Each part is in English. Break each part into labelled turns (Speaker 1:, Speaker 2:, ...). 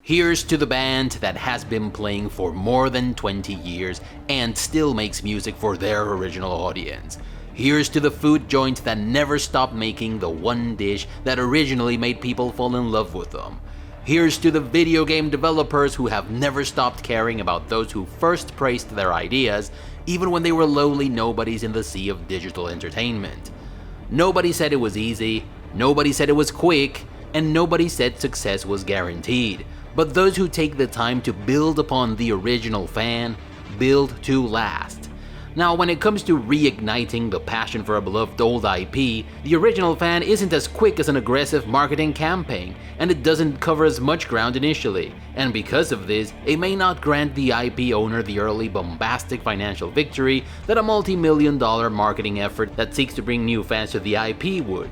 Speaker 1: Here's to the band that has been playing for more than 20 years and still makes music for their original audience. Here's to the food joint that never stopped making the one dish that originally made people fall in love with them. Here's to the video game developers who have never stopped caring about those who first praised their ideas, even when they were lowly nobodies in the sea of digital entertainment. Nobody said it was easy, nobody said it was quick, and nobody said success was guaranteed. But those who take the time to build upon the original fan, build to last. Now, when it comes to reigniting the passion for a beloved old IP, the original fan isn't as quick as an aggressive marketing campaign, and it doesn't cover as much ground initially. And because of this, it may not grant the IP owner the early bombastic financial victory that a multi-million-dollar marketing effort that seeks to bring new fans to the IP would.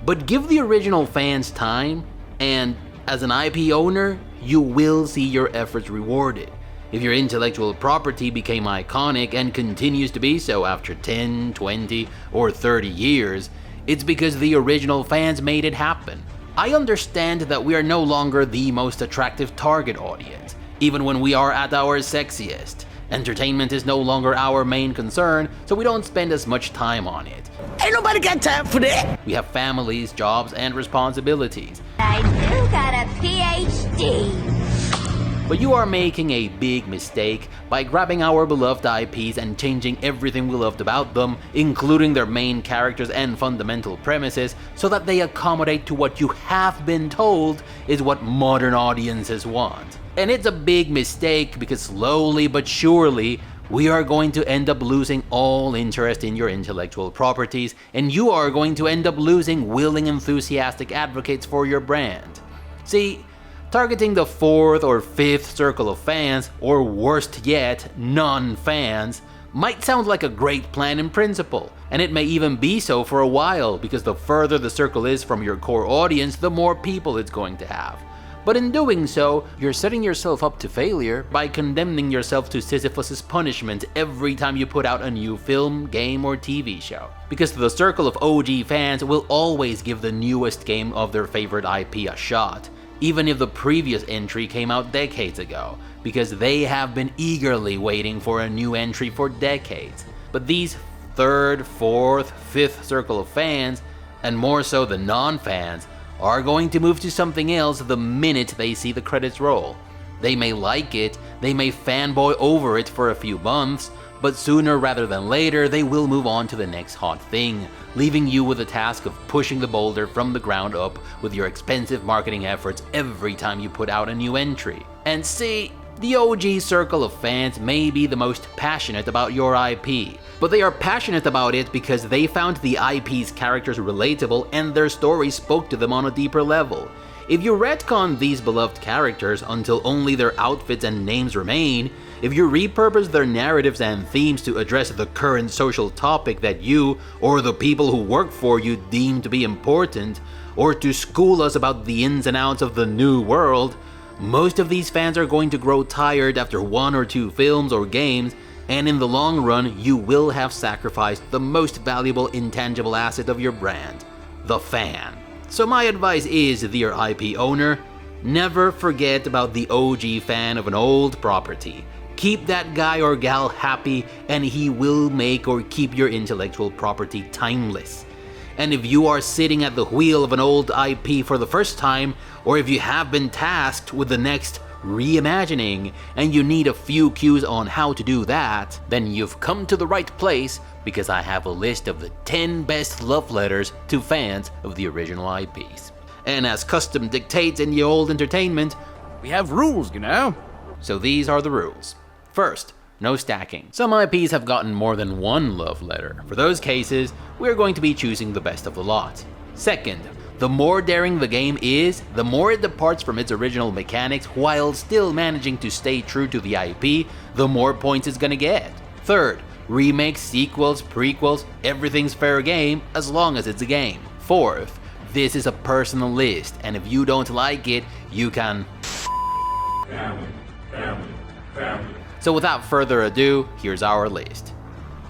Speaker 1: But give the original fans time, and as an IP owner, you will see your efforts rewarded. If your intellectual property became iconic and continues to be so after 10, 20, or 30 years, it's because the original fans made it happen. I understand that we are no longer the most attractive target audience, even when we are at our sexiest. Entertainment is no longer our main concern, so we don't spend as much time on it.
Speaker 2: Ain't nobody got time for that!
Speaker 1: We have families, jobs, and responsibilities.
Speaker 3: I do got a PhD.
Speaker 1: But you are making a big mistake by grabbing our beloved IPs and changing everything we loved about them, including their main characters and fundamental premises, so that they accommodate to what you have been told is what modern audiences want. And it's a big mistake because slowly but surely, we are going to end up losing all interest in your intellectual properties, and you are going to end up losing willing, enthusiastic advocates for your brand. See, targeting the fourth or fifth circle of fans, or worst yet, non-fans, might sound like a great plan in principle, and it may even be so for a while, because the further the circle is from your core audience, the more people it's going to have. But in doing so, you're setting yourself up to failure by condemning yourself to Sisyphus's punishment every time you put out a new film, game, or TV show. Because the circle of OG fans will always give the newest game of their favorite IP a shot, even if the previous entry came out decades ago, because they have been eagerly waiting for a new entry for decades. But these third, fourth, fifth circle of fans, and more so the non-fans, are going to move to something else the minute they see the credits roll. They may like it, they may fanboy over it for a few months, but sooner rather than later they will move on to the next hot thing, leaving you with the task of pushing the boulder from the ground up with your expensive marketing efforts every time you put out a new entry. And see, the OG circle of fans may be the most passionate about your IP, but they are passionate about it because they found the IP's characters relatable and their stories spoke to them on a deeper level. If you retcon these beloved characters until only their outfits and names remain, if you repurpose their narratives and themes to address the current social topic that you or the people who work for you deem to be important, or to school us about the ins and outs of the new world, most of these fans are going to grow tired after one or two films or games, and in the long run, you will have sacrificed the most valuable intangible asset of your brand, the fan. So my advice is, dear IP owner, never forget about the OG fan of an old property. Keep that guy or gal happy, and he will make or keep your intellectual property timeless. And if you are sitting at the wheel of an old IP for the first time, or if you have been tasked with the next reimagining, and you need a few cues on how to do that, then you've come to the right place, because I have a list of the 10 best love letters to fans of the original IPs. And as custom dictates in the old entertainment,
Speaker 2: We have rules, you know.
Speaker 1: so these are the rules. First, no stacking. Some IPs have gotten more than one love letter. For those cases, we're going to be choosing the best of the lot. Second, the more daring the game is, the more it departs from its original mechanics while still managing to stay true to the IP, the more points it's gonna get. Third, remakes, sequels, prequels, everything's fair game as long as it's a game. Fourth, this is a personal list, and if you don't like it, you can...
Speaker 4: Family, family, family.
Speaker 1: So without further ado, here's our list.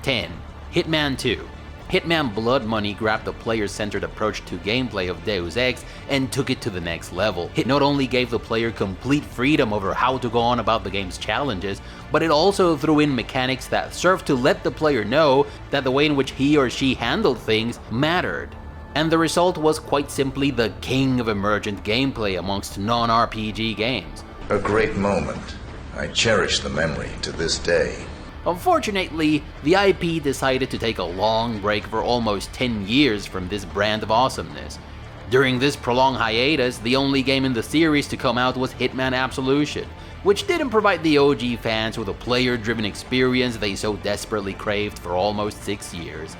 Speaker 1: 10. Hitman 2. Hitman Blood Money grabbed the player-centered approach to gameplay of Deus Ex and took it to the next level. It not only gave the player complete freedom over how to go on about the game's challenges, but it also threw in mechanics that served to let the player know that the way in which he or she handled things mattered. And the result was quite simply the king of emergent gameplay amongst non-RPG games.
Speaker 5: A great moment. I cherish the memory to this day.
Speaker 1: Unfortunately, the IP decided to take a long break for almost 10 years from this brand of awesomeness. During this prolonged hiatus, the only game in the series to come out was Hitman Absolution, which didn't provide the OG fans with a player-driven experience they so desperately craved for almost 6 years.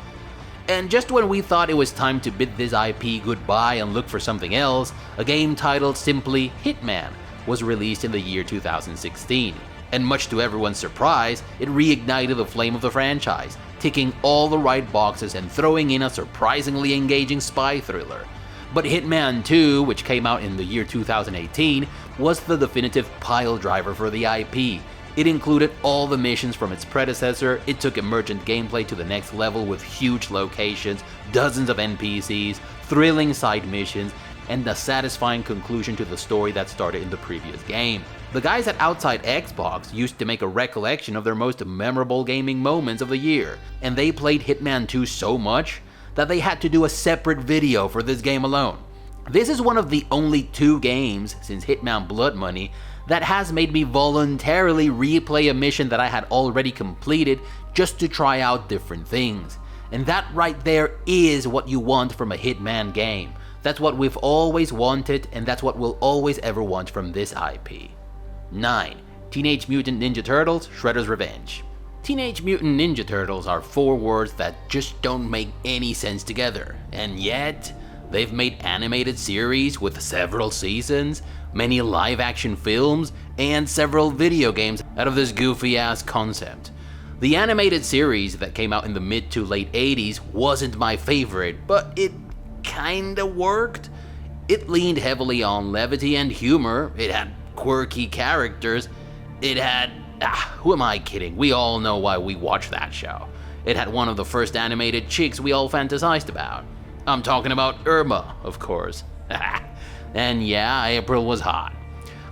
Speaker 1: And just when we thought it was time to bid this IP goodbye and look for something else, a game titled simply Hitman was released in the year 2016. And much to everyone's surprise, it reignited the flame of the franchise, ticking all the right boxes and throwing in a surprisingly engaging spy thriller. But Hitman 2, which came out in the year 2018, was the definitive pile driver for the IP. It included all the missions from its predecessor, it took emergent gameplay to the next level with huge locations, dozens of NPCs, thrilling side missions, and a satisfying conclusion to the story that started in the previous game. The guys at Outside Xbox used to make a recollection of their most memorable gaming moments of the year, and they played Hitman 2 so much that they had to do a separate video for this game alone. This is one of the only 2 games since Hitman Blood Money that has made me voluntarily replay a mission that I had already completed just to try out different things. And that right there is what you want from a Hitman game. That's what we've always wanted, and that's what we'll always ever want from this IP. 9. Teenage Mutant Ninja Turtles: Shredder's Revenge. Teenage Mutant Ninja Turtles are 4 words that just don't make any sense together, and yet they've made animated series with several seasons, many live-action films, and several video games out of this goofy-ass concept. The animated series that came out in the mid to late 80s wasn't my favorite, but it kinda worked. It leaned heavily on levity and humor, it had quirky characters, it had... who am I kidding? We all know why we watched that show. It had one of the first animated chicks we all fantasized about. I'm talking about Irma, of course. And yeah, April was hot.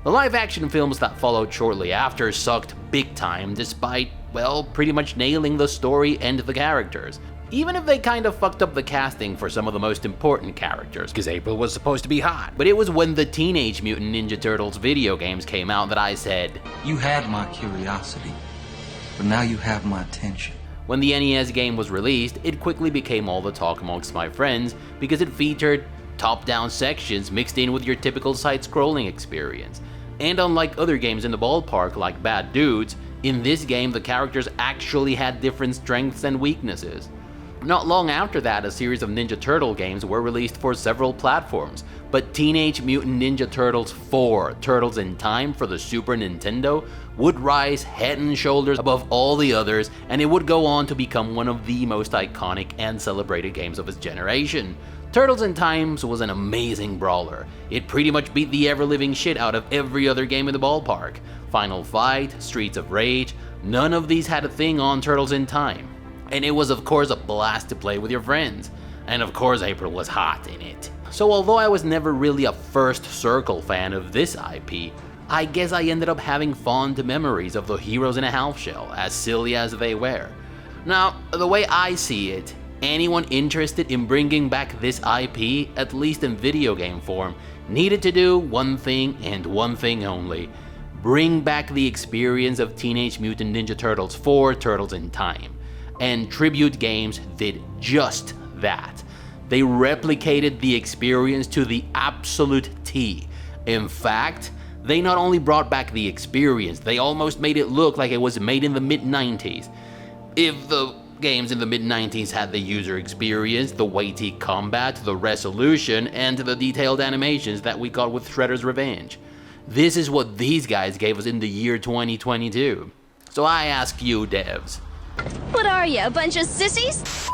Speaker 1: The live-action films that followed shortly after sucked big time despite, well, pretty much nailing the story and the characters. Even if they kind of fucked up the casting for some of the most important characters, because April was supposed to be hot. But it was when the Teenage Mutant Ninja Turtles video games came out that I said,
Speaker 6: "You had my curiosity, but now you have my attention."
Speaker 1: When the NES game was released, it quickly became all the talk amongst my friends because it featured top-down sections mixed in with your typical side-scrolling experience. And unlike other games in the ballpark like Bad Dudes, in this game the characters actually had different strengths and weaknesses. Not long after that, a series of Ninja Turtle games were released for several platforms, but Teenage Mutant Ninja Turtles 4: Turtles in Time for the Super Nintendo would rise head and shoulders above all the others, and it would go on to become one of the most iconic and celebrated games of its generation. Turtles in Time was an amazing brawler. It pretty much beat the ever-living shit out of every other game in the ballpark. Final Fight, Streets of Rage, none of these had a thing on Turtles in Time. And it was of course a blast to play with your friends. And of course April was hot in it. So although I was never really a First Circle fan of this IP, I guess I ended up having fond memories of the Heroes in a Half Shell, as silly as they were. Now, the way I see it, anyone interested in bringing back this IP, at least in video game form, needed to do one thing and one thing only: bring back the experience of Teenage Mutant Ninja Turtles 4: Turtles in Time. And Tribute Games did just that. They replicated the experience to the absolute T. In fact, they not only brought back the experience, they almost made it look like it was made in the mid-90s. If the games in the mid-90s had the user experience, the weighty combat, the resolution, and the detailed animations that we got with Shredder's Revenge. This is what these guys gave us in the year 2022. So I ask you, devs,
Speaker 3: What are you, a bunch of sissies?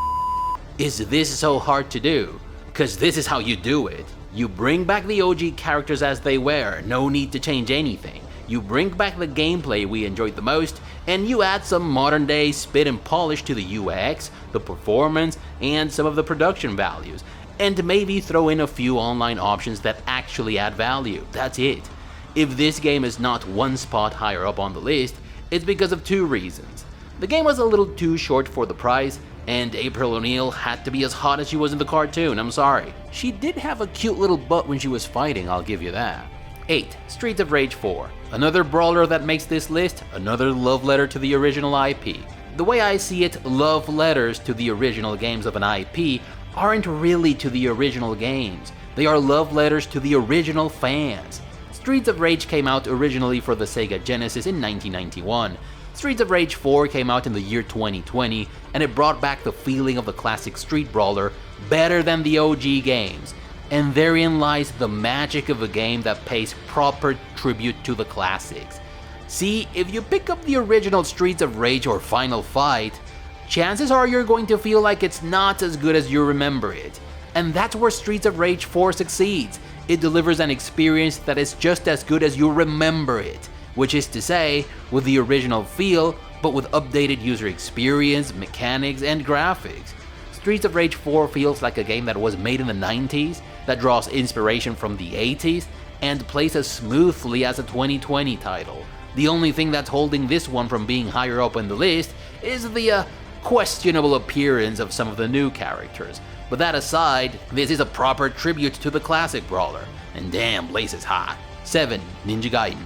Speaker 1: is this so hard to do? Cause this is how you do it. You bring back the OG characters as they were, no need to change anything. You bring back the gameplay we enjoyed the most, and you add some modern day spit and polish to the UX, the performance, and some of the production values, and maybe throw in a few online options that actually add value. That's it. If this game is not one spot higher up on the list, it's because of two reasons. The game was a little too short for the price, and April O'Neil had to be as hot as she was in the cartoon, I'm sorry. She did have a cute little butt when she was fighting, I'll give you that. 8. Streets of Rage 4. Another brawler that makes this list, another love letter to the original IP. The way I see it, love letters to the original games of an IP aren't really to the original games. They are love letters to the original fans. Streets of Rage came out originally for the Sega Genesis in 1991. Streets of Rage 4 came out in the year 2020, and it brought back the feeling of the classic street brawler better than the OG games. And therein lies the magic of a game that pays proper tribute to the classics. See, if you pick up the original Streets of Rage or Final Fight, chances are you're going to feel like it's not as good as you remember it. And that's where Streets of Rage 4 succeeds. It delivers an experience that is just as good as you remember it, which is to say, with the original feel, but with updated user experience, mechanics, and graphics. Streets of Rage 4 feels like a game that was made in the 90s, that draws inspiration from the 80s, and plays as smoothly as a 2020 title. The only thing that's holding this one from being higher up on the list is the questionable appearance of some of the new characters. But that aside, this is a proper tribute to the classic brawler, and damn, Blaze is hot. 7. Ninja Gaiden.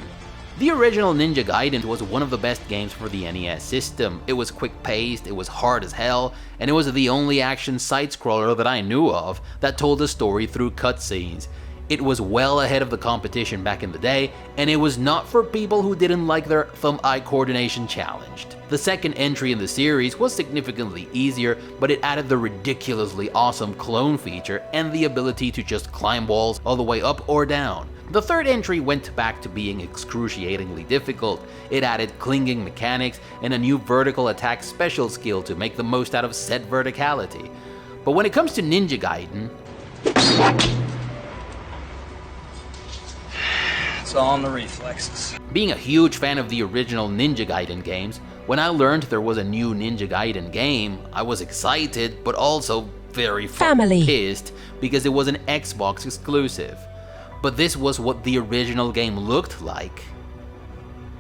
Speaker 1: The original Ninja Gaiden was one of the best games for the NES system. It was quick-paced, it was hard as hell, and it was the only action side-scroller that I knew of that told a story through cutscenes. It was well ahead of the competition back in the day, and it was not for people who didn't like their thumb-eye coordination challenged. The second entry in the series was significantly easier, but it added the ridiculously awesome clone feature and the ability to just climb walls all the way up or down. The third entry went back to being excruciatingly difficult. It added clinging mechanics and a new vertical attack special skill to make the most out of said verticality. But when it comes to Ninja Gaiden,
Speaker 6: It's all in the reflexes.
Speaker 1: being a huge fan of the original Ninja Gaiden games, when I learned there was a new Ninja Gaiden game, I was excited, but also very fucking pissed because it was an Xbox exclusive. But this was what the original game looked like.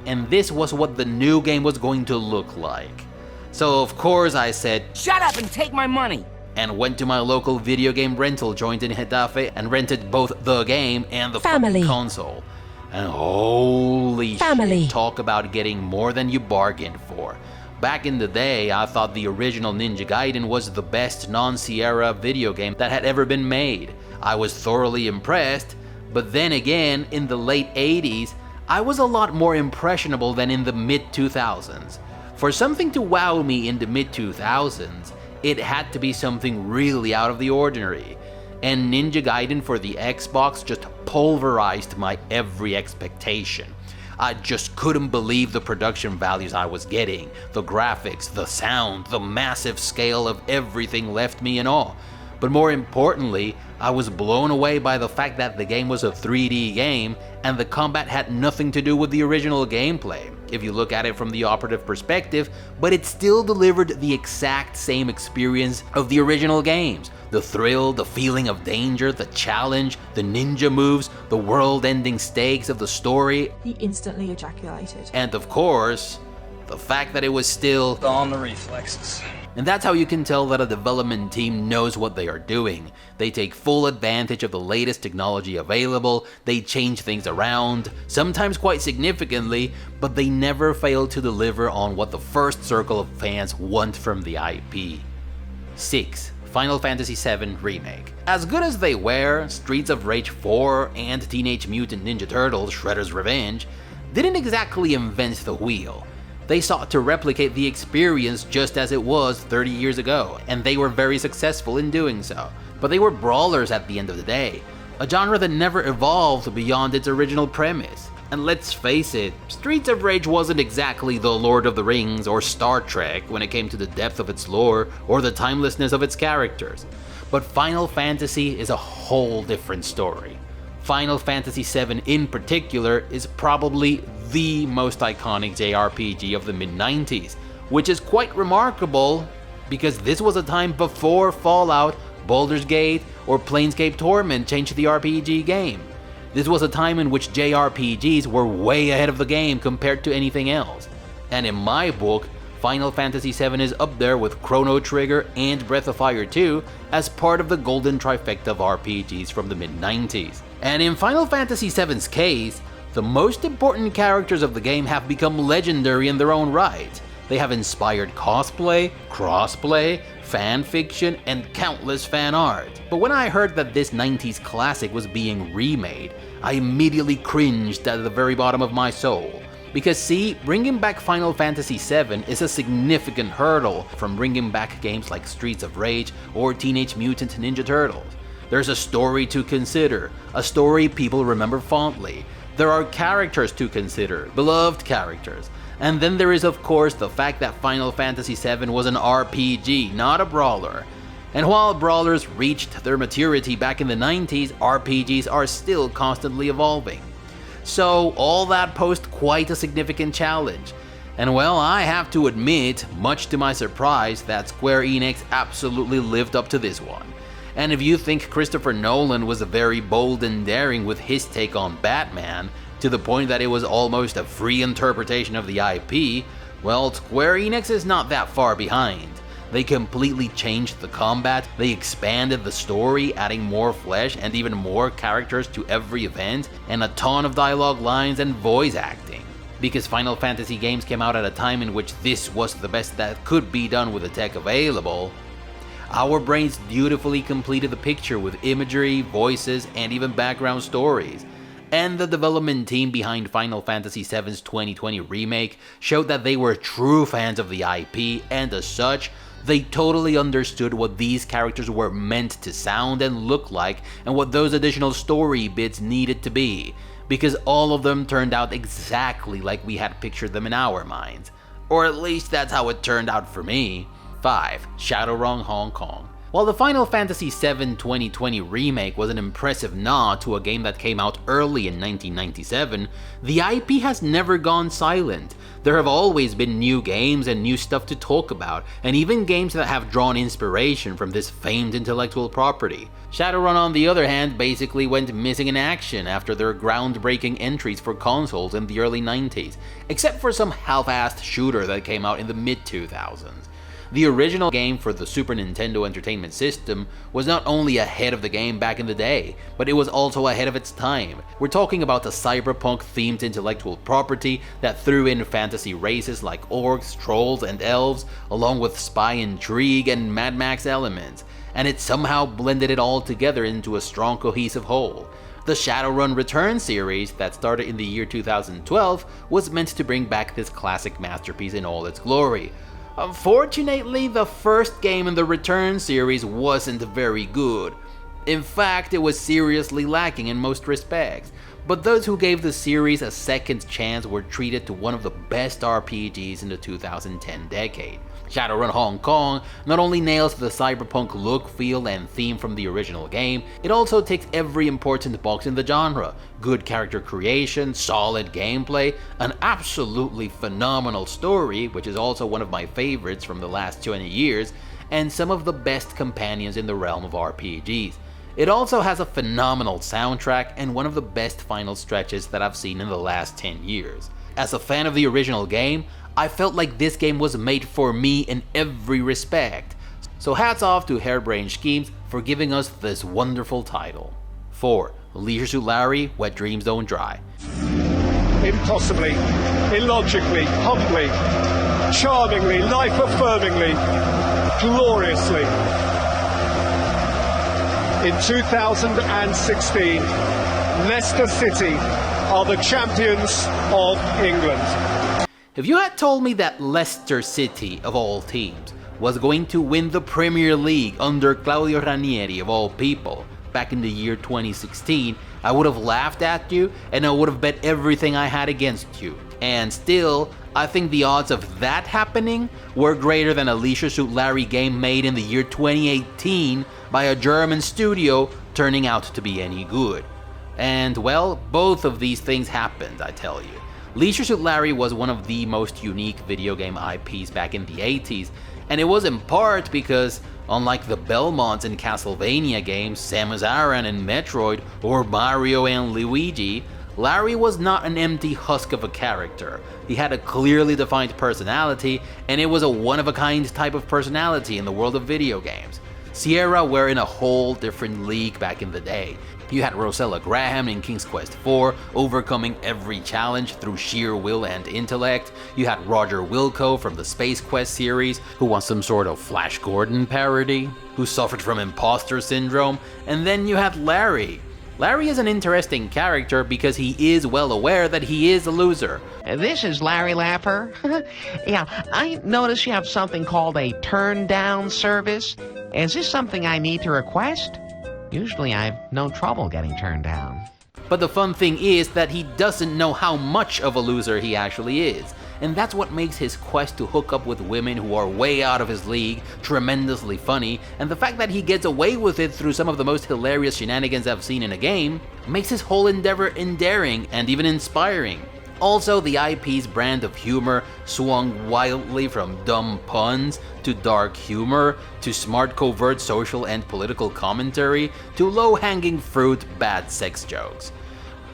Speaker 1: And this was what the new game was going to look like. So of course I said,
Speaker 2: Shut up and take my money!
Speaker 1: and went to my local video game rental joint in Getafe and rented both the game and the fucking console. And holy shit, talk about getting more than you bargained for. Back in the day, I thought the original Ninja Gaiden was the best non-Sierra video game that had ever been made. I was thoroughly impressed, but then again, in the late 80s, I was a lot more impressionable than in the mid-2000s. For something to wow me in the mid-2000s, it had to be something really out of the ordinary. And Ninja Gaiden for the Xbox just pulverized my every expectation. I just couldn't believe the production values I was getting. The graphics, the sound, the massive scale of everything left me in awe. But more importantly, I was blown away by the fact that the game was a 3D game and the combat had nothing to do with the original gameplay, if you look at it from the operative perspective, but it still delivered the exact same experience of the original games. The thrill, the feeling of danger, the challenge, the ninja moves, the world-ending stakes of the story.
Speaker 7: He instantly ejaculated.
Speaker 1: And of course, the fact that it was still
Speaker 6: On the reflexes.
Speaker 1: And that's how you can tell that a development team knows what they are doing. They take full advantage of the latest technology available, they change things around, sometimes quite significantly, but they never fail to deliver on what the first circle of fans want from the IP. 6. Final Fantasy VII Remake. As good as they were, Streets of Rage 4 and Teenage Mutant Ninja Turtles Shredder's Revenge didn't exactly invent the wheel. They sought to replicate the experience just as it was 30 years ago, and they were very successful in doing so. But they were brawlers at the end of the day, a genre that never evolved beyond its original premise. And let's face it, Streets of Rage wasn't exactly the Lord of the Rings or Star Trek when it came to the depth of its lore or the timelessness of its characters. But Final Fantasy is a whole different story. Final Fantasy VII in particular is probably the most iconic JRPG of the mid-90s, which is quite remarkable because this was a time before Fallout, Baldur's Gate, or Planescape Torment changed the RPG game. This was a time in which JRPGs were way ahead of the game compared to anything else. And in my book, Final Fantasy VII is up there with Chrono Trigger and Breath of Fire 2 as part of the golden trifecta of RPGs from the mid-90s. And in Final Fantasy VII's case, the most important characters of the game have become legendary in their own right. They have inspired cosplay, crossplay, fanfiction, and countless fan art. But when I heard that this 90s classic was being remade, I immediately cringed at the very bottom of my soul. Because see, bringing back Final Fantasy VII is a significant hurdle from bringing back games like Streets of Rage or Teenage Mutant Ninja Turtles. There's a story to consider, a story people remember fondly. There are characters to consider, beloved characters. And then there is of course the fact that Final Fantasy VII was an RPG, not a brawler. And while brawlers reached their maturity back in the 90s, RPGs are still constantly evolving. So all that posed quite a significant challenge. And well, I have to admit, much to my surprise, that Square Enix absolutely lived up to this one. And if you think Christopher Nolan was very bold and daring with his take on Batman, to the point that it was almost a free interpretation of the IP, well, Square Enix is not that far behind. They completely changed the combat, they expanded the story, adding more flesh and even more characters to every event, and a ton of dialogue lines and voice acting. Because Final Fantasy games came out at a time in which this was the best that could be done with the tech available, our brains beautifully completed the picture with imagery, voices, and even background stories. And the development team behind Final Fantasy VII's 2020 remake showed that they were true fans of the IP, and as such, they totally understood what these characters were meant to sound and look like, and what those additional story bits needed to be, because all of them turned out exactly like we had pictured them in our minds. Or at least that's how it turned out for me. 5. Shadowrun Hong Kong. While the Final Fantasy VII 2020 remake was an impressive nod to a game that came out early in 1997, the IP has never gone silent. There have always been new games and new stuff to talk about, and even games that have drawn inspiration from this famed intellectual property. Shadowrun, on the other hand, basically went missing in action after their groundbreaking entries for consoles in the early 90s, except for some half-assed shooter that came out in the mid-2000s. The original game for the Super Nintendo Entertainment System was not only ahead of the game back in the day, but it was also ahead of its time. We're talking about a cyberpunk-themed intellectual property that threw in fantasy races like orcs, trolls, and elves, along with spy intrigue and Mad Max elements, and it somehow blended it all together into a strong cohesive whole. The Shadowrun Return series, that started in the year 2012, was meant to bring back this classic masterpiece in all its glory. Unfortunately, the first game in the Return series wasn't very good. In fact, it was seriously lacking in most respects. But those who gave the series a second chance were treated to one of the best RPGs in the 2010 decade. Shadowrun Hong Kong not only nails the cyberpunk look, feel, and theme from the original game, it also ticks every important box in the genre. Good character creation, solid gameplay, an absolutely phenomenal story, which is also one of my favorites from the last 20 years, and some of the best companions in the realm of RPGs. It also has a phenomenal soundtrack and one of the best final stretches that I've seen in the last 10 years. As a fan of the original game, I felt like this game was made for me in every respect. So hats off to Harebrained Schemes for giving us this wonderful title. 4. Leisure Suit Larry, Wet Dreams Don't Dry.
Speaker 8: Impossibly, illogically, humbly, charmingly, life-affirmingly, gloriously. In 2016, Leicester City are the champions of England.
Speaker 1: If you had told me that Leicester City, of all teams, was going to win the Premier League under Claudio Ranieri, of all people, back in the year 2016, I would have laughed at you and I would have bet everything I had against you. And still, I think the odds of that happening were greater than a Leisure Suit Larry game made in the year 2018 by a German studio turning out to be any good. And well, both of these things happened, I tell you. Leisure Suit Larry was one of the most unique video game IPs back in the 80s, and it was in part because, unlike the Belmonts in Castlevania games, Samus Aran in Metroid, or Mario and Luigi, Larry was not an empty husk of a character. He had a clearly defined personality, and it was a one-of-a-kind type of personality in the world of video games. Sierra were in a whole different league back in the day. You had Rosella Graham in King's Quest IV, overcoming every challenge through sheer will and intellect. You had Roger Wilco from the Space Quest series, who was some sort of Flash Gordon parody, who suffered from imposter syndrome. And then you had Larry. Larry is an interesting character because he is well aware that he is a loser.
Speaker 9: This is Larry Lapper. Yeah, I notice you have something called a turn-down service. Is this something I need to request? Usually I have no trouble getting turned down.
Speaker 1: But the fun thing is that he doesn't know how much of a loser he actually is. And that's what makes his quest to hook up with women who are way out of his league tremendously funny, and the fact that he gets away with it through some of the most hilarious shenanigans I've seen in a game makes his whole endeavor endearing and even inspiring. Also, the IP's brand of humor swung wildly from dumb puns to dark humor to smart covert social and political commentary to low-hanging fruit bad sex jokes.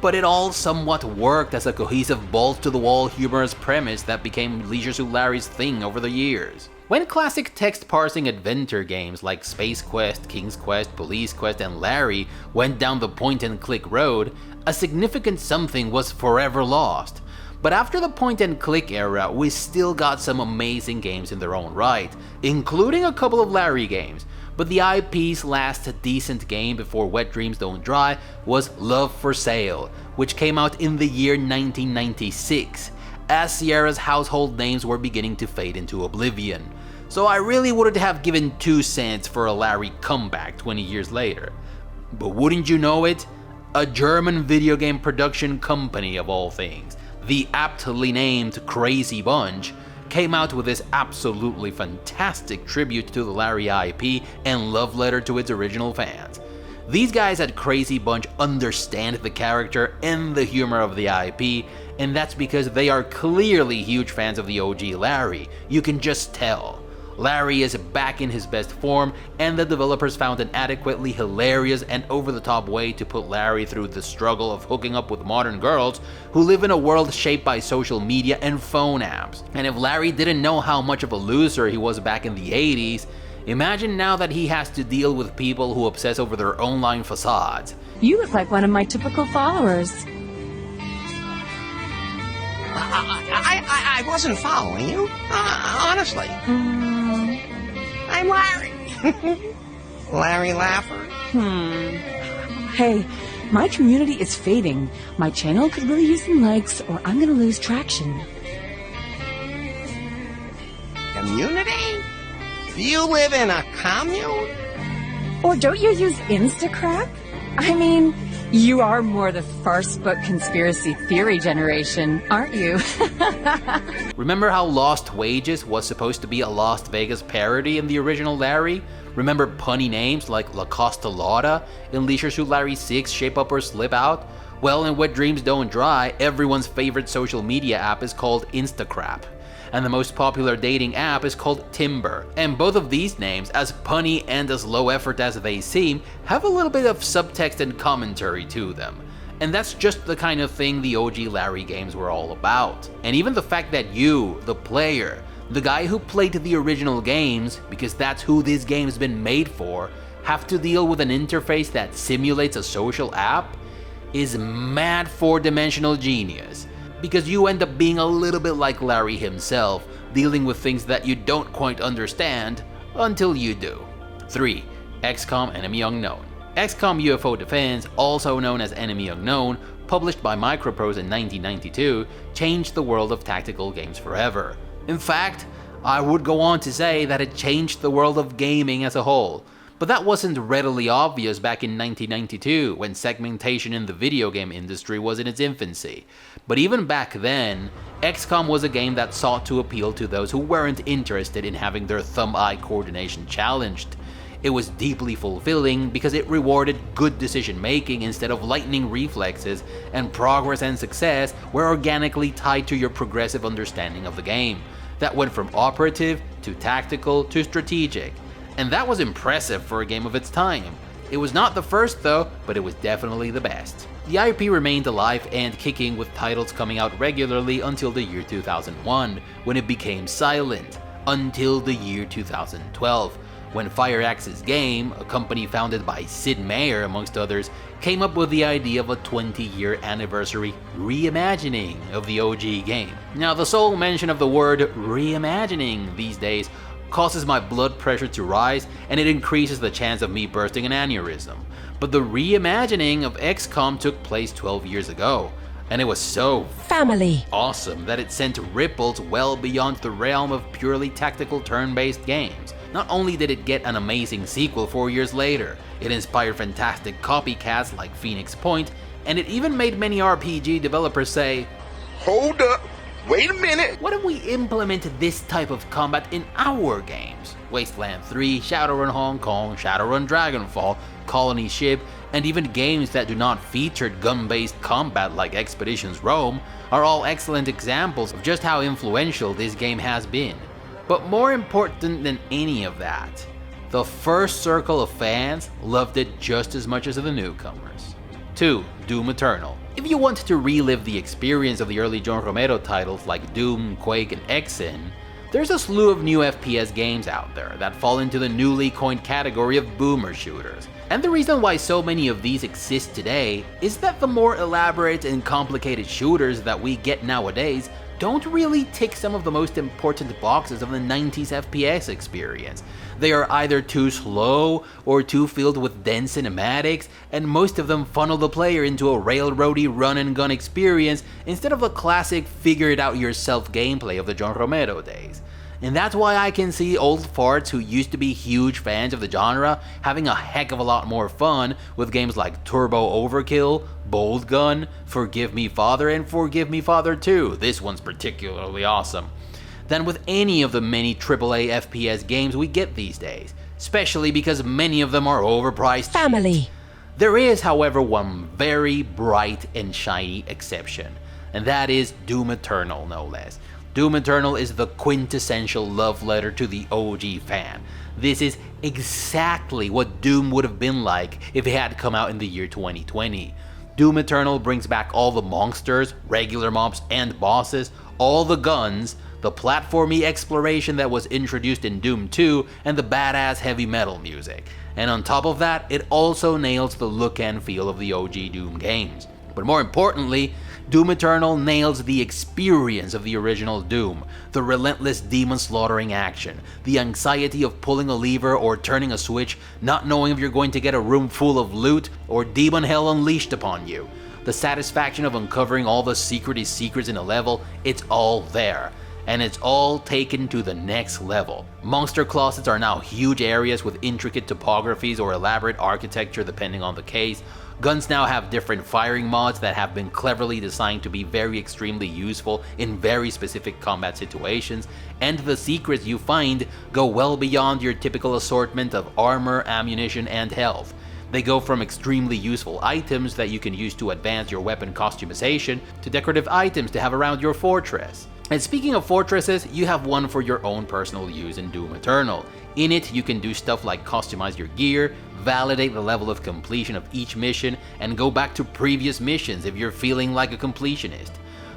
Speaker 1: But it all somewhat worked as a cohesive balls-to-the-wall humorous premise that became Leisure Suit Larry's thing over the years. When classic text-parsing adventure games like Space Quest, King's Quest, Police Quest, and Larry went down the point-and-click road, a significant something was forever lost. But after the point-and-click era, we still got some amazing games in their own right, including a couple of Larry games. But the IP's last decent game before Wet Dreams Don't Dry was Love for Sale, which came out in the year 1996, as Sierra's household names were beginning to fade into oblivion. So I really wouldn't have given 2 cents for a Larry comeback 20 years later. But wouldn't you know it? A German video game production company of all things, the aptly named Crazy Bunch, came out with this absolutely fantastic tribute to the Larry IP and love letter to its original fans. These guys at Crazy Bunch understand the character and the humor of the IP, and that's because they are clearly huge fans of the OG Larry. You can just tell. Larry is back in his best form, and the developers found an adequately hilarious and over-the-top way to put Larry through the struggle of hooking up with modern girls who live in a world shaped by social media and phone apps. And if Larry didn't know how much of a loser he was back in the 80s, imagine now that he has to deal with people who obsess over their online facades.
Speaker 7: You look like one of my typical followers.
Speaker 9: I wasn't following you, honestly. I'm Larry. Larry Lapper.
Speaker 7: Hey, my community is fading. My channel could really use some likes or I'm gonna lose traction.
Speaker 9: Community? Do you live in a commune?
Speaker 7: Or don't you use Instacrap? I mean, you are more the farce book conspiracy theory generation, aren't you?
Speaker 1: Remember how Lost Wages was supposed to be a Las Vegas parody in the original Larry? Remember punny names like La Costa Lotta in Leisure Suit Larry 6 Shape Up or Slip Out? Well, in Wet Dreams Don't Dry, everyone's favorite social media app is called Instacrap, and the most popular dating app is called Timber. And both of these names, as punny and as low effort as they seem, have a little bit of subtext and commentary to them. And that's just the kind of thing the OG Larry games were all about. And even the fact that you, the player, the guy who played the original games, because that's who this game's been made for, have to deal with an interface that simulates a social app is mad 4-dimensional genius. Because you end up being a little bit like Larry himself, dealing with things that you don't quite understand until you do. 3. Xcom Enemy Unknown. Xcom UFO Defense, also known as Enemy Unknown, published by Microprose in 1992, changed the world of tactical games forever. In fact, I would go on to say that it changed the world of gaming as a whole. But that wasn't readily obvious back in 1992, when segmentation in the video game industry was in its infancy. But even back then, XCOM was a game that sought to appeal to those who weren't interested in having their thumb-eye coordination challenged. It was deeply fulfilling because it rewarded good decision making instead of lightning reflexes, and progress and success were organically tied to your progressive understanding of the game. That went from operative to tactical to strategic, and that was impressive for a game of its time. It was not the first though, but it was definitely the best. The IP remained alive and kicking with titles coming out regularly until the year 2001, when it became silent, until the year 2012, when Fireaxis Game, a company founded by Sid Meier amongst others, came up with the idea of a 20-year anniversary reimagining of the OG game. Now, the sole mention of the word reimagining these days causes my blood pressure to rise, and it increases the chance of me bursting an aneurysm. But the reimagining of Xcom took place 12 years ago, and it was so
Speaker 3: Family.
Speaker 1: awesome that it sent ripples well beyond the realm of purely tactical turn-based games. Not only did it get an amazing sequel 4 years later, it inspired fantastic copycats like Phoenix Point, and it even made many RPG developers say,
Speaker 5: Hold up. Wait a minute.
Speaker 1: what if we implement this type of combat in our games? Wasteland 3, Shadowrun Hong Kong, Shadowrun Dragonfall, Colony Ship, and even games that do not feature gun-based combat like Expeditions Rome are all excellent examples of just how influential this game has been. But more important than any of that, the first circle of fans loved it just as much as the newcomers. 2. Doom Eternal. If you want to relive the experience of the early John Romero titles like Doom, Quake, and Xen, there's a slew of new FPS games out there that fall into the newly coined category of boomer shooters. And the reason why so many of these exist today is that the more elaborate and complicated shooters that we get nowadays don't really tick some of the most important boxes of the 90s FPS experience. They are either too slow or too filled with dense cinematics, and most of them funnel the player into a railroady run and gun experience instead of the classic figure it out yourself gameplay of the John Romero days. And that's why I can see old farts who used to be huge fans of the genre having a heck of a lot more fun with games like Turbo Overkill, Bolt Gun, Forgive Me Father, and Forgive Me Father 2, this one's particularly awesome, than with any of the many AAA FPS games we get these days, especially because many of them are overpriced.
Speaker 3: Family.
Speaker 1: There is, however, one very bright and shiny exception, and that is Doom Eternal, no less. Doom Eternal is the quintessential love letter to the OG fan. This is exactly what Doom would have been like if it had come out in the year 2020. Doom Eternal brings back all the monsters, regular mobs, and bosses, all the guns, the platformy exploration that was introduced in Doom 2, and the badass heavy metal music. And on top of that, it also nails the look and feel of the OG Doom games. But more importantly, Doom Eternal nails the experience of the original Doom, the relentless demon slaughtering action, the anxiety of pulling a lever or turning a switch, not knowing if you're going to get a room full of loot or demon hell unleashed upon you. The satisfaction of uncovering all the secrets in a level, it's all there. And it's all taken to the next level. Monster closets are now huge areas with intricate topographies or elaborate architecture depending on the case. Guns now have different firing mods that have been cleverly designed to be very extremely useful in very specific combat situations, and the secrets you find go well beyond your typical assortment of armor, ammunition, and health. They go from extremely useful items that you can use to advance your weapon customization to decorative items to have around your fortress. And speaking of fortresses, you have one for your own personal use in Doom Eternal. In it, you can do stuff like customize your gear, validate the level of completion of each mission, and go back to previous missions if you're feeling like a completionist.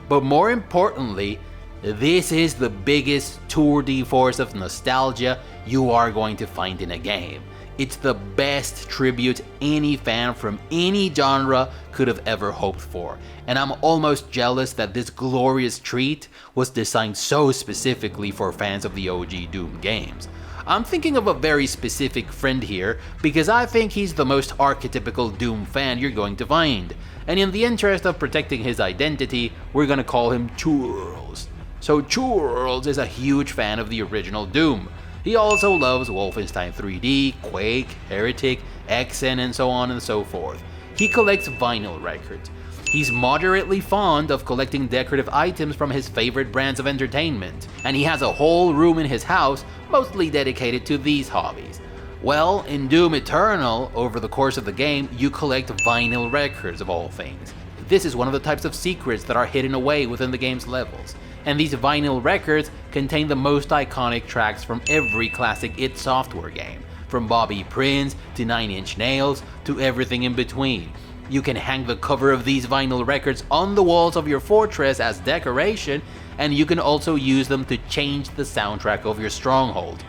Speaker 1: But more importantly, this is the biggest tour de force of nostalgia you are going to find in a game. It's the best tribute any fan from any genre could have ever hoped for, and I'm almost jealous that this glorious treat was designed so specifically for fans of the OG Doom games. I'm thinking of a very specific friend here because I think he's the most archetypical Doom fan you're going to find, and in the interest of protecting his identity, we're gonna call him Churls. So Churls is a huge fan of the original Doom. He also loves Wolfenstein 3D, Quake, Heretic, Xen, and so on and so forth. He collects vinyl records. He's moderately fond of collecting decorative items from his favorite brands of entertainment, and he has a whole room in his house mostly dedicated to these hobbies. Well, in Doom Eternal, over the course of the game, you collect vinyl records of all things. This is one of the types of secrets that are hidden away within the game's levels, and these vinyl records contain the most iconic tracks from every classic id Software game, from Bobby Prince to 9 Inch Nails to everything in between. You can hang the cover of these vinyl records on the walls of your fortress as decoration, and you can also use them to change the soundtrack of your stronghold.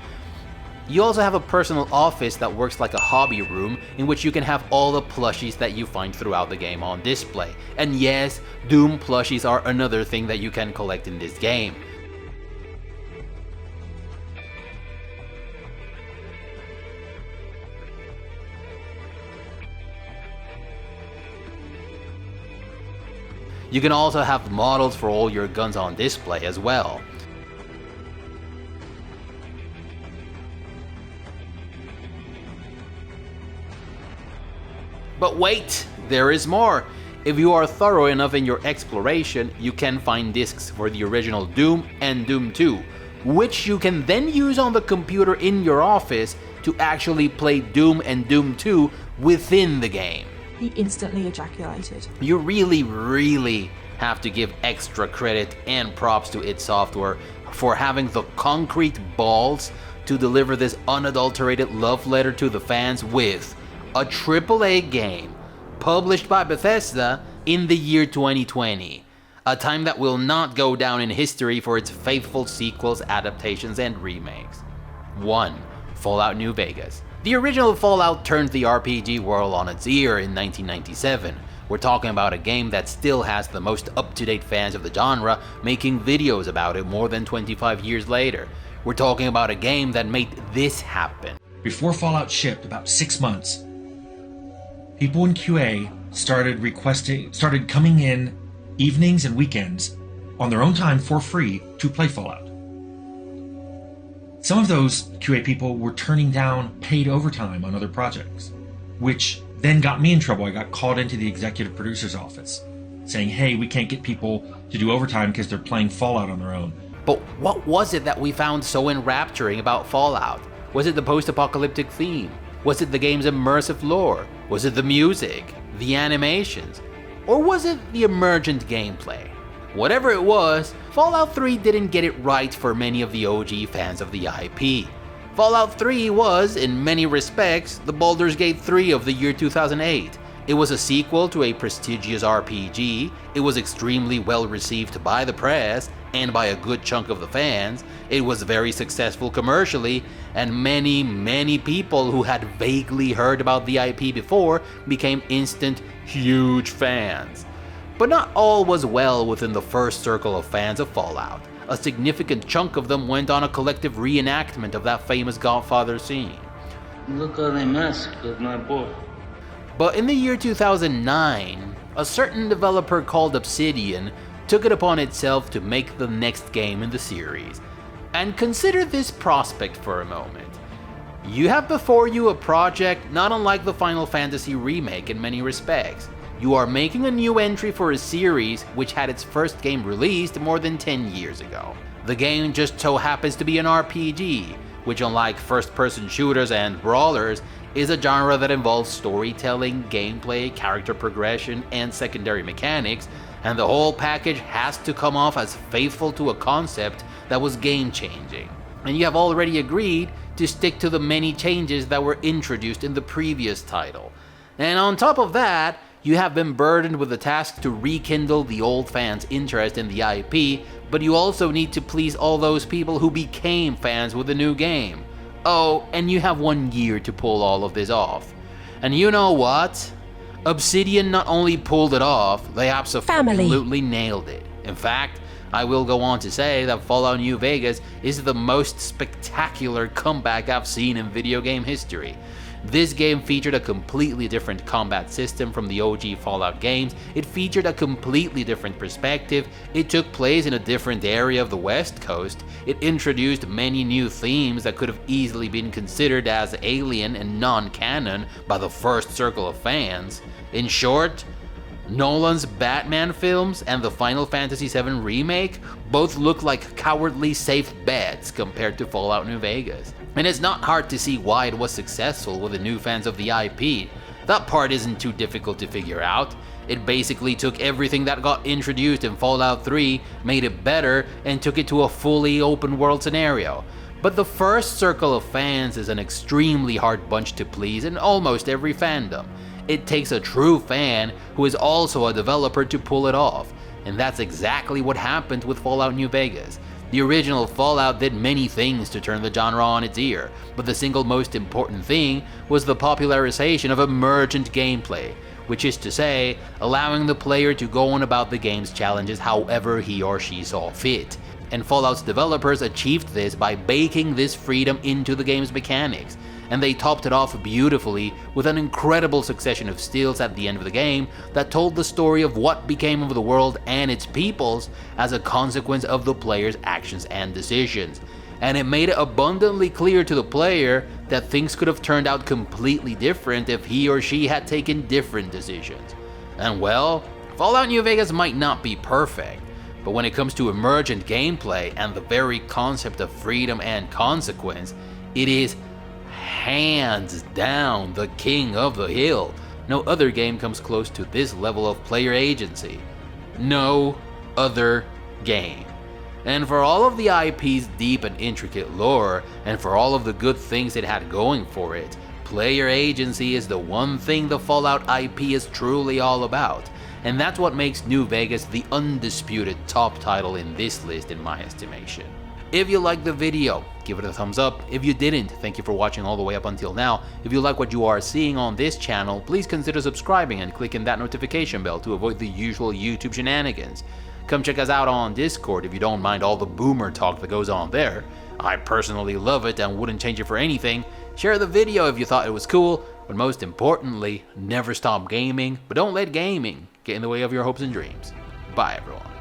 Speaker 1: You also have a personal office that works like a hobby room in which you can have all the plushies that you find throughout the game on display. And yes, Doom plushies are another thing that you can collect in this game. You can also have models for all your guns on display as well. But wait, there is more! If you are thorough enough in your exploration, you can find discs for the original Doom and Doom 2, which you can then use on the computer in your office to actually play Doom and Doom 2 within the game.
Speaker 10: He instantly ejaculated.
Speaker 1: You really have to give extra credit and props to id Software for having the concrete balls to deliver this unadulterated love letter to the fans with a AAA game published by Bethesda in the year 2020, a time that will not go down in history for its faithful sequels, adaptations, and remakes. 1. Fallout New Vegas. The original Fallout turned the RPG world on its ear in 1997. We're talking about a game that still has the most up-to-date fans of the genre making videos about it more than 25 years later. We're talking about a game that made this happen.
Speaker 11: Before Fallout shipped, about 6 months, people in QA started coming in evenings and weekends on their own time for free to play Fallout. Some of those QA people were turning down paid overtime on other projects, which then got me in trouble. I got called into the executive producer's office saying, hey, we can't get people to do overtime because they're playing Fallout on their own.
Speaker 1: But what was it that we found so enrapturing about Fallout? Was it the post-apocalyptic theme? Was it the game's immersive lore? Was it the music? The animations? Or was it the emergent gameplay? Whatever it was, Fallout 3 didn't get it right for many of the OG fans of the IP. Fallout 3 was, in many respects, the Baldur's Gate 3 of the year 2008. It was a sequel to a prestigious RPG, it was extremely well received by the press and by a good chunk of the fans, it was very successful commercially, and many people who had vaguely heard about the IP before became instant, huge fans. But not all was well within the first circle of fans of Fallout. A significant chunk of them went on a collective reenactment of that famous Godfather scene.
Speaker 12: Look how they massacred my boy.
Speaker 1: But in the year 2009, a certain developer called Obsidian took it upon itself to make the next game in the series. And consider this prospect for a moment. You have before you a project not unlike the Final Fantasy remake in many respects. You are making a new entry for a series which had its first game released more than 10 years ago. The game just so happens to be an RPG, which unlike first-person shooters and brawlers, is a genre that involves storytelling, gameplay, character progression, and secondary mechanics, and the whole package has to come off as faithful to a concept that was game-changing. And you have already agreed to stick to the many changes that were introduced in the previous title. And on top of that, you have been burdened with the task to rekindle the old fans' interest in the IP, but you also need to please all those people who became fans with the new game. Oh, and you have 1 year to pull all of this off. And you know what? Obsidian not only pulled it off, they absolutely nailed it. In fact, I will go on to say that Fallout New Vegas is the most spectacular comeback I've seen in video game history. This game featured a completely different combat system from the OG Fallout games, it featured a completely different perspective, it took place in a different area of the West Coast, it introduced many new themes that could have easily been considered as alien and non-canon by the first circle of fans. In short, Nolan's Batman films and the Final Fantasy VII Remake both look like cowardly safe bets compared to Fallout New Vegas. And it's not hard to see why it was successful with the new fans of the IP. That part isn't too difficult to figure out. It basically took everything that got introduced in Fallout 3, made it better, and took it to a fully open world scenario. But the first circle of fans is an extremely hard bunch to please in almost every fandom. It takes a true fan who is also a developer to pull it off, and that's exactly what happened with Fallout New Vegas. The original Fallout did many things to turn the genre on its ear, but the single most important thing was the popularization of emergent gameplay, which is to say, allowing the player to go on about the game's challenges however he or she saw fit. And Fallout's developers achieved this by baking this freedom into the game's mechanics, and they topped it off beautifully with an incredible succession of stills at the end of the game that told the story of what became of the world and its peoples as a consequence of the player's actions and decisions. And it made it abundantly clear to the player that things could have turned out completely different if he or she had taken different decisions. And well, Fallout New Vegas might not be perfect, but when it comes to emergent gameplay and the very concept of freedom and consequence, it is hands down the king of the hill. No other game comes close to this level of player agency. No other game. And for all of the IP's deep and intricate lore, and for all of the good things it had going for it, player agency is the one thing the Fallout IP is truly all about. And that's what makes New Vegas the undisputed top title in this list in my estimation. If you liked the video, give it a thumbs up. If you didn't, thank you for watching all the way up until now. If you like what you are seeing on this channel, please consider subscribing and clicking that notification bell to avoid the usual YouTube shenanigans. Come check us out on Discord if you don't mind all the boomer talk that goes on there. I personally love it and wouldn't change it for anything. Share the video if you thought it was cool, but most importantly, never stop gaming, but don't let gaming get in the way of your hopes and dreams. Bye everyone.